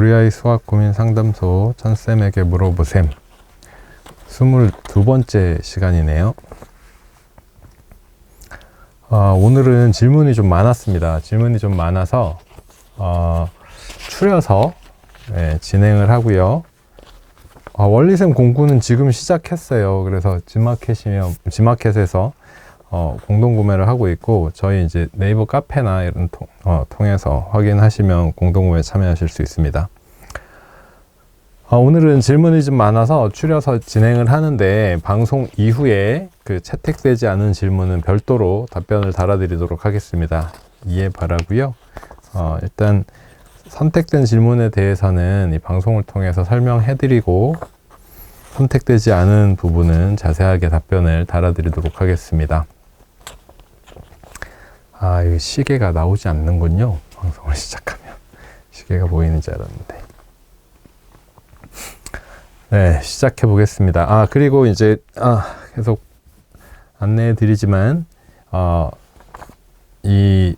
우리 아이 수학 고민 상담소 천쌤에게 물어보셈 22번째 시간이네요. 오늘은 질문이 좀 많았습니다. 질문이 좀 많아서 추려서 진행을 하고요. 원리셈 공부는 지금 시작했어요. 그래서 지마켓에서 공동구매를 하고 있고, 저희 이제 네이버 카페나 이런 통해서 확인하시면 공동구매 참여하실 수 있습니다. 오늘은 질문이 좀 많아서 추려서 진행을 하는데, 방송 이후에 그 채택되지 않은 질문은 별도로 답변을 달아드리도록 하겠습니다. 이해 바라고요. 일단 선택된 질문에 대해서는 이 방송을 통해서 설명해드리고, 선택되지 않은 부분은 자세하게 답변을 달아드리도록 하겠습니다. 이 시계가 나오지 않는군요. 방송을 시작하면. 시계가 보이는 줄 알았는데. 네, 시작해 보겠습니다. 그리고 이제, 계속 안내해 드리지만, 이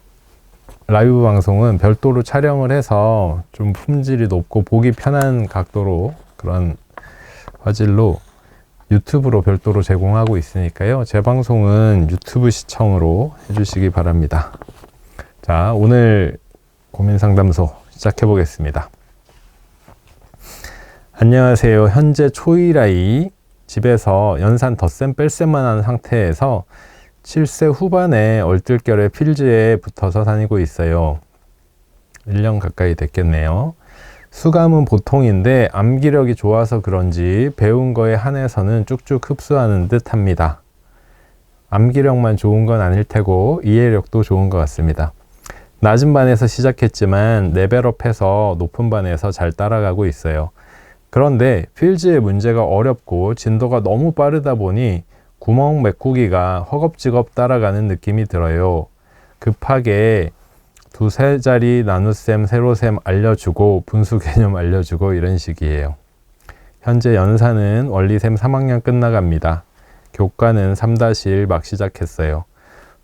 라이브 방송은 별도로 촬영을 해서 좀 품질이 높고 보기 편한 각도로 그런 화질로 유튜브로 별도로 제공하고 있으니까요. 제 방송은 유튜브 시청으로 해주시기 바랍니다. 자, 오늘 고민상담소 시작해 보겠습니다. 안녕하세요. 현재 초1 아이, 집에서 연산 덧셈 뺄셈만 하는 상태에서 7세 후반에 얼떨결에 필즈에 붙어서 다니고 있어요. 1년 가까이 됐겠네요. 수감은 보통인데 암기력이 좋아서 그런지 배운 거에 한해서는 쭉쭉 흡수하는 듯 합니다. 암기력만 좋은 건 아닐 테고 이해력도 좋은 것 같습니다. 낮은 반에서 시작했지만 레벨업해서 높은 반에서 잘 따라가고 있어요. 그런데 필즈의 문제가 어렵고 진도가 너무 빠르다 보니 구멍 메꾸기가 허겁지겁 따라가는 느낌이 들어요. 급하게 두세 자리 나눗셈, 세로셈 알려주고 분수 개념 알려주고 이런 식이에요. 현재 연산은 원리셈 3학년 끝나갑니다. 교과는 3-1 막 시작했어요.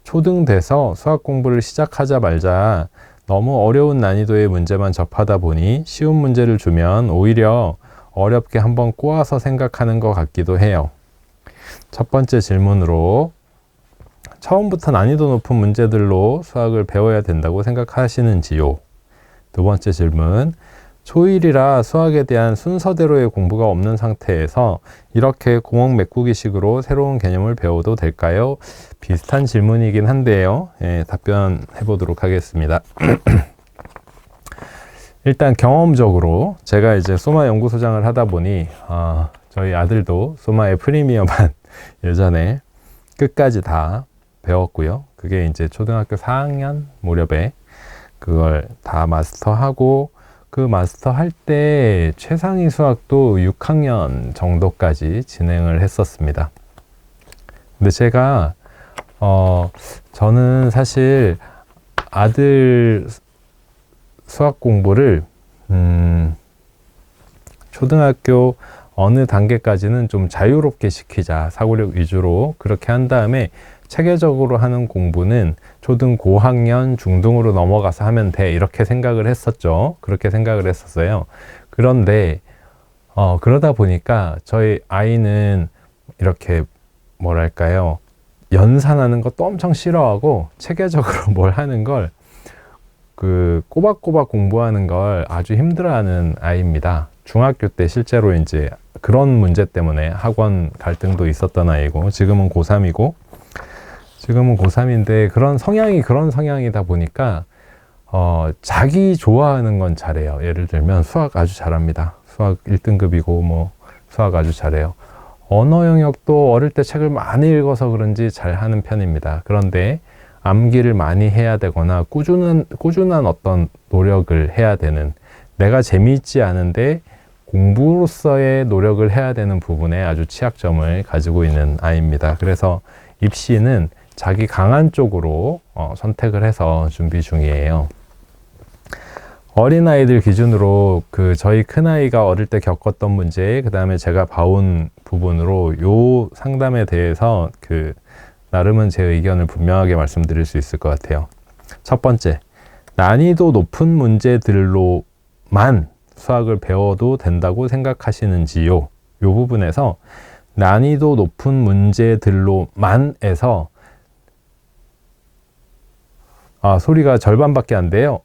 초등 돼서 수학 공부를 시작하자 말자 너무 어려운 난이도의 문제만 접하다 보니 쉬운 문제를 주면 오히려 어렵게 한번 꼬아서 생각하는 것 같기도 해요. 첫 번째 질문으로, 처음부터 난이도 높은 문제들로 수학을 배워야 된다고 생각하시는지요? 두 번째 질문, 초1이라 수학에 대한 순서대로의 공부가 없는 상태에서 이렇게 구멍 메꾸기 식으로 새로운 개념을 배워도 될까요? 비슷한 질문이긴 한데요. 답변해 보도록 하겠습니다. 일단 경험적으로 제가 이제 소마 연구소장을 하다 보니 저희 아들도 소마의 프리미어만 예전에 끝까지 다 배웠고요. 그게 이제 초등학교 4학년 무렵에 그걸 다 마스터하고, 그 마스터할 때 최상위 수학도 6학년 정도까지 진행을 했었습니다. 근데 제가 저는 사실 아들 수학 공부를 초등학교 어느 단계까지는 좀 자유롭게 시키자, 사고력 위주로 그렇게 한 다음에 체계적으로 하는 공부는 초등 고학년 중등으로 넘어가서 하면 돼, 이렇게 생각을 했었죠. 그렇게 생각을 했었어요. 그런데 그러다 보니까 저희 아이는 이렇게 뭐랄까요, 연산하는 것도 엄청 싫어하고 체계적으로 뭘 하는 걸 꼬박꼬박 공부하는 걸 아주 힘들어하는 아이입니다. 중학교 때 실제로 이제 그런 문제 때문에 학원 갈등도 있었던 아이고, 지금은 고3인데 그런 성향이다 보니까 자기 좋아하는 건 잘해요. 예를 들면 수학 아주 잘합니다. 수학 1등급이고 뭐 수학 아주 잘해요. 언어 영역도 어릴 때 책을 많이 읽어서 그런지 잘하는 편입니다. 그런데 암기를 많이 해야 되거나 꾸준한 어떤 노력을 해야 되는, 내가 재미있지 않은데 공부로서의 노력을 해야 되는 부분에 아주 취약점을 가지고 있는 아이입니다. 그래서 입시는 자기 강한 쪽으로 선택을 해서 준비 중이에요. 어린아이들 기준으로 저희 큰아이가 어릴 때 겪었던 문제, 그 다음에 제가 봐온 부분으로 요 상담에 대해서 나름은 제 의견을 분명하게 말씀드릴 수 있을 것 같아요. 첫 번째, 난이도 높은 문제들로만 수학을 배워도 된다고 생각하시는지요? 요 부분에서 난이도 높은 문제들로만에서 소리가 절반밖에 안 돼요.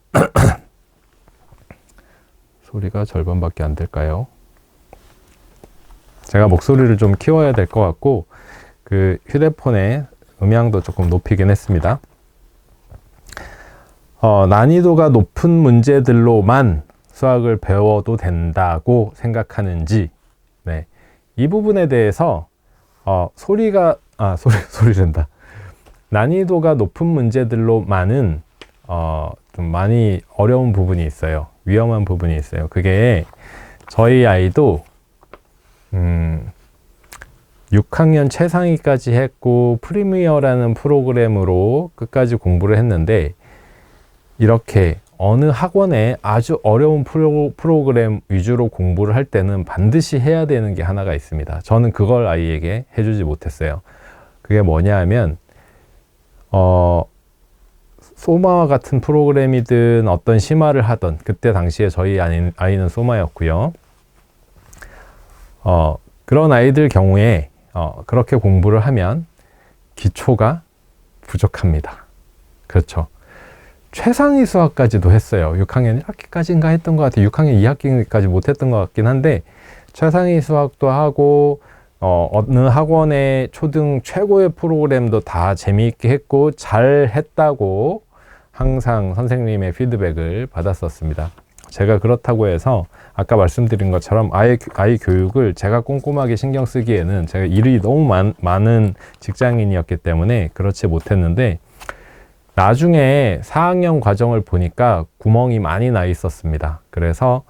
소리가 절반밖에 안 될까요? 제가 목소리를 좀 키워야 될 것 같고 그 휴대폰의 음향도 조금 높이긴 했습니다. 난이도가 높은 문제들로만 수학을 배워도 된다고 생각하는지, 네, 이 부분에 대해서 소리 된다. 난이도가 높은 문제들로만은 좀 많이 어려운 부분이 있어요. 위험한 부분이 있어요. 그게 저희 아이도 6학년 최상위까지 했고 프리미어라는 프로그램으로 끝까지 공부를 했는데, 이렇게 어느 학원에 아주 어려운 프로그램 위주로 공부를 할 때는 반드시 해야 되는 게 하나가 있습니다. 저는 그걸 아이에게 해주지 못했어요. 그게 뭐냐 하면 소마와 같은 프로그램이든 어떤 심화를 하던, 그때 당시에 저희 아이는 소마였고요. 그런 아이들 경우에 그렇게 공부를 하면 기초가 부족합니다. 그렇죠. 최상위 수학까지도 했어요. 6학년 1학기까지인가 했던 것 같아요. 6학년 2학기까지 못했던 것 같긴 한데 최상위 수학도 하고 어느 학원의 초등 최고의 프로그램도 다 재미있게 했고 잘 했다고 항상 선생님의 피드백을 받았었습니다. 제가 그렇다고 해서 아까 말씀드린 것처럼 아이 교육을 제가 꼼꼼하게 신경 쓰기에는 제가 일이 너무 많은 직장인이었기 때문에 그렇지 못했는데, 나중에 4학년 과정을 보니까 구멍이 많이 나 있었습니다. 그래서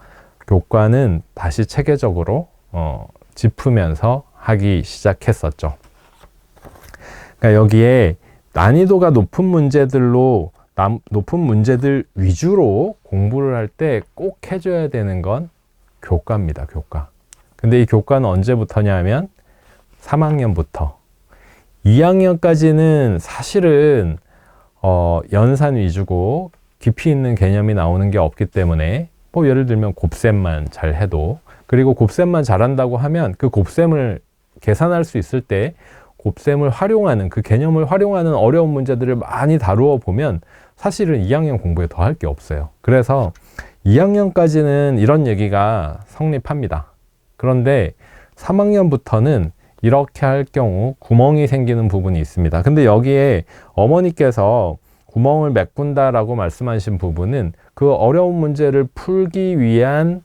교과는 다시 체계적으로 짚으면서 하기 시작했었죠. 그러니까 여기에 난이도가 높은 문제들 위주로 공부를 할 때 꼭 해줘야 되는 건 교과입니다. 교과. 근데 이 교과는 언제부터냐 하면 3학년부터 2학년까지는 사실은 연산 위주고 깊이 있는 개념이 나오는 게 없기 때문에 뭐 예를 들면 곱셈만 잘 해도, 그리고 곱셈만 잘한다고 하면 그 곱셈을 계산할 수 있을 때 곱셈을 활용하는, 그 개념을 활용하는 어려운 문제들을 많이 다루어 보면 사실은 2학년 공부에 더 할 게 없어요. 그래서 2학년까지는 이런 얘기가 성립합니다. 그런데 3학년부터는 이렇게 할 경우 구멍이 생기는 부분이 있습니다. 근데 여기에 어머니께서 구멍을 메꾼다라고 말씀하신 부분은 그 어려운 문제를 풀기 위한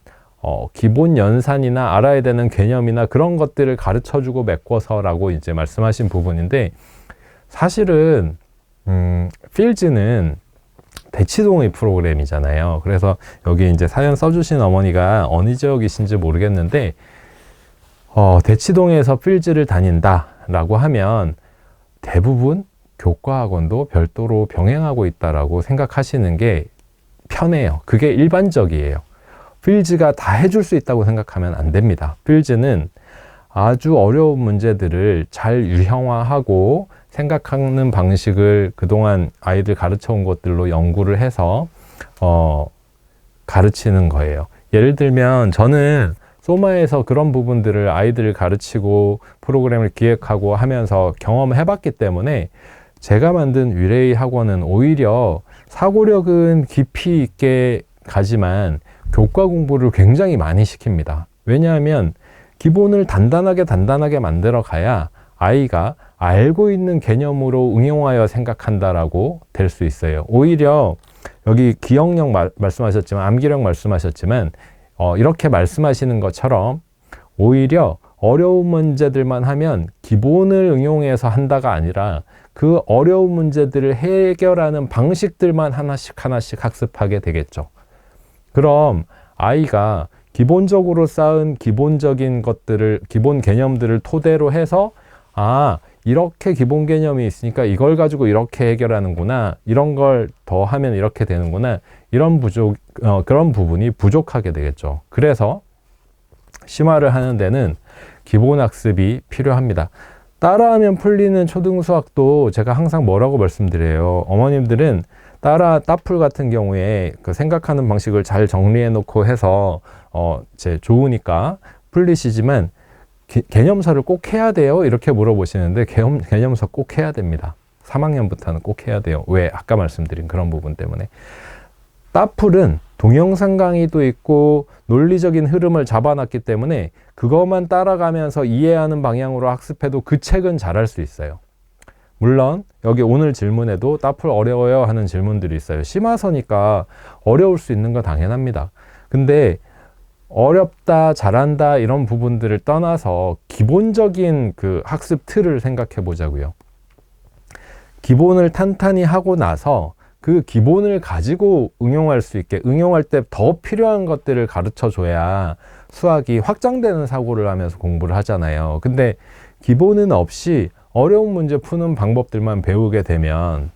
기본 연산이나 알아야 되는 개념이나 그런 것들을 가르쳐주고 메꿔서라고 이제 말씀하신 부분인데, 사실은 필즈는 대치동의 프로그램이잖아요. 그래서 여기 이제 사연 써주신 어머니가 어느 지역이신지 모르겠는데 대치동에서 필즈를 다닌다라고 하면 대부분 교과학원도 별도로 병행하고 있다라고 생각하시는 게 편해요. 그게 일반적이에요. 필즈가 다 해줄 수 있다고 생각하면 안 됩니다. 필즈는 아주 어려운 문제들을 잘 유형화하고 생각하는 방식을 그동안 아이들 가르쳐 온 것들로 연구를 해서 가르치는 거예요. 예를 들면 저는 소마에서 그런 부분들을 아이들을 가르치고 프로그램을 기획하고 하면서 경험해 봤기 때문에 제가 만든 위레이 학원은 오히려 사고력은 깊이 있게 가지만 교과 공부를 굉장히 많이 시킵니다. 왜냐하면 기본을 단단하게 만들어 가야 아이가 알고 있는 개념으로 응용하여 생각한다라고 될 수 있어요. 오히려 여기 기억력 말씀하셨지만, 암기력 말씀하셨지만 이렇게 말씀하시는 것처럼 오히려 어려운 문제들만 하면 기본을 응용해서 한다가 아니라 그 어려운 문제들을 해결하는 방식들만 하나씩 학습하게 되겠죠. 그럼 아이가 기본적으로 쌓은 기본적인 것들을, 기본 개념들을 토대로 해서 이렇게 기본 개념이 있으니까 이걸 가지고 이렇게 해결하는구나, 이런 걸 더 하면 이렇게 되는구나, 그런 부분이 부족하게 되겠죠. 그래서 심화를 하는 데는 기본 학습이 필요합니다. 따라하면 풀리는 초등수학도 제가 항상 뭐라고 말씀드려요. 어머님들은 따풀 같은 경우에 그 생각하는 방식을 잘 정리해 놓고 해서 이제 좋으니까 풀리시지만 개념서를 꼭 해야 돼요? 이렇게 물어보시는데 개념서 꼭 해야 됩니다. 3학년부터는 꼭 해야 돼요. 왜? 아까 말씀드린 그런 부분 때문에. 따풀은 동영상 강의도 있고 논리적인 흐름을 잡아놨기 때문에 그것만 따라가면서 이해하는 방향으로 학습해도 그 책은 잘할 수 있어요. 물론 여기 오늘 질문에도 따풀 어려워요 하는 질문들이 있어요. 심화서니까 어려울 수 있는 거 당연합니다. 근데 어렵다, 잘한다 이런 부분들을 떠나서 기본적인 그 학습 틀을 생각해 보자고요. 기본을 탄탄히 하고 나서 그 기본을 가지고 응용할 수 있게, 응용할 때 더 필요한 것들을 가르쳐 줘야 수학이 확장되는 사고를 하면서 공부를 하잖아요. 근데 기본은 없이 어려운 문제 푸는 방법들만 배우게 되면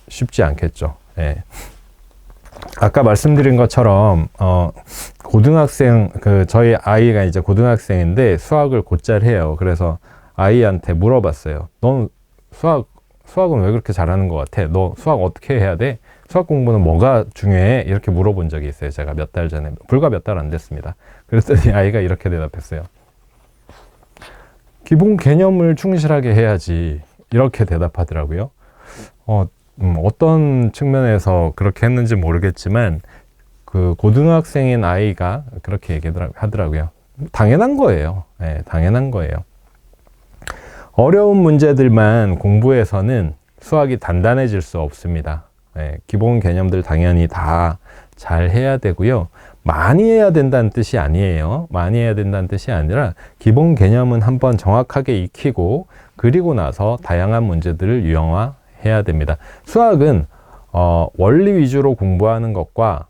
쉽지 않겠죠. 예. 아까 말씀드린 것처럼 고등학생, 저희 아이가 이제 고등학생인데 수학을 곧잘 해요. 그래서 아이한테 물어봤어요. 넌 수학은 왜 그렇게 잘하는 것 같아? 너 수학 어떻게 해야 돼? 수학 공부는 뭐가 중요해? 이렇게 물어본 적이 있어요. 제가 몇 달 전에, 불과 몇 달 안 됐습니다. 그랬더니 아이가 이렇게 대답했어요. 기본 개념을 충실하게 해야지. 이렇게 대답하더라고요. 어떤 측면에서 그렇게 했는지 모르겠지만 그 고등학생인 아이가 그렇게 얘기하더라고요. 당연한 거예요. 네, 당연한 거예요. 어려운 문제들만 공부해서는 수학이 단단해질 수 없습니다. 네, 기본 개념들 당연히 다 잘 해야 되고요. 많이 해야 된다는 뜻이 아니에요. 많이 해야 된다는 뜻이 아니라 기본 개념은 한번 정확하게 익히고 그리고 나서 다양한 문제들을 유형화해야 됩니다. 수학은 원리 위주로 공부하는 것과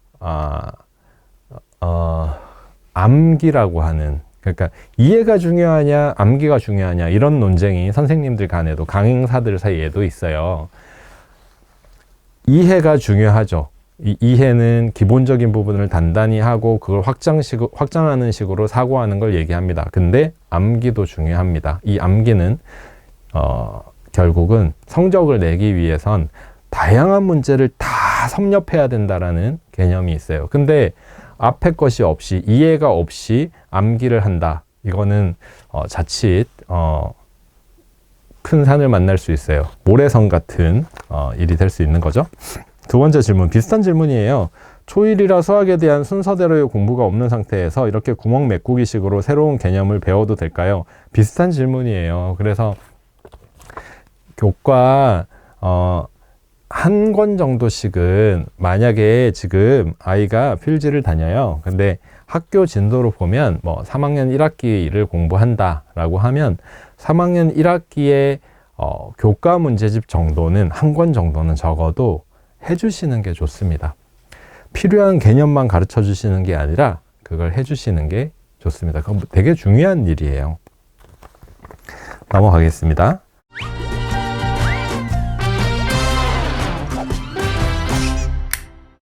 암기라고 하는, 그러니까 이해가 중요하냐 암기가 중요하냐 이런 논쟁이 선생님들 간에도 강행사들 사이에도 있어요. 이해가 중요하죠. 이해는 기본적인 부분을 단단히 하고 그걸 확장하는 식으로 사고하는 걸 얘기합니다. 근데 암기도 중요합니다. 이 암기는 결국은 성적을 내기 위해선 다양한 문제를 다 섭렵해야 된다라는 개념이 있어요. 근데 앞에 것이 없이, 이해가 없이 암기를 한다. 이거는 자칫 큰 산을 만날 수 있어요. 모래성 같은 일이 될 수 있는 거죠. 두 번째 질문, 비슷한 질문이에요. 초1이라 수학에 대한 순서대로의 공부가 없는 상태에서 이렇게 구멍 메꾸기 식으로 새로운 개념을 배워도 될까요? 비슷한 질문이에요. 그래서 교과 한 권 정도씩은, 만약에 지금 아이가 필지를 다녀요. 근데 학교 진도로 보면 뭐 3학년 1학기를 공부한다 라고 하면 3학년 1학기에 교과 문제집 정도는, 한 권 정도는 적어도 해주시는 게 좋습니다. 필요한 개념만 가르쳐 주시는 게 아니라 그걸 해주시는 게 좋습니다. 그건 되게 중요한 일이에요. 넘어가겠습니다.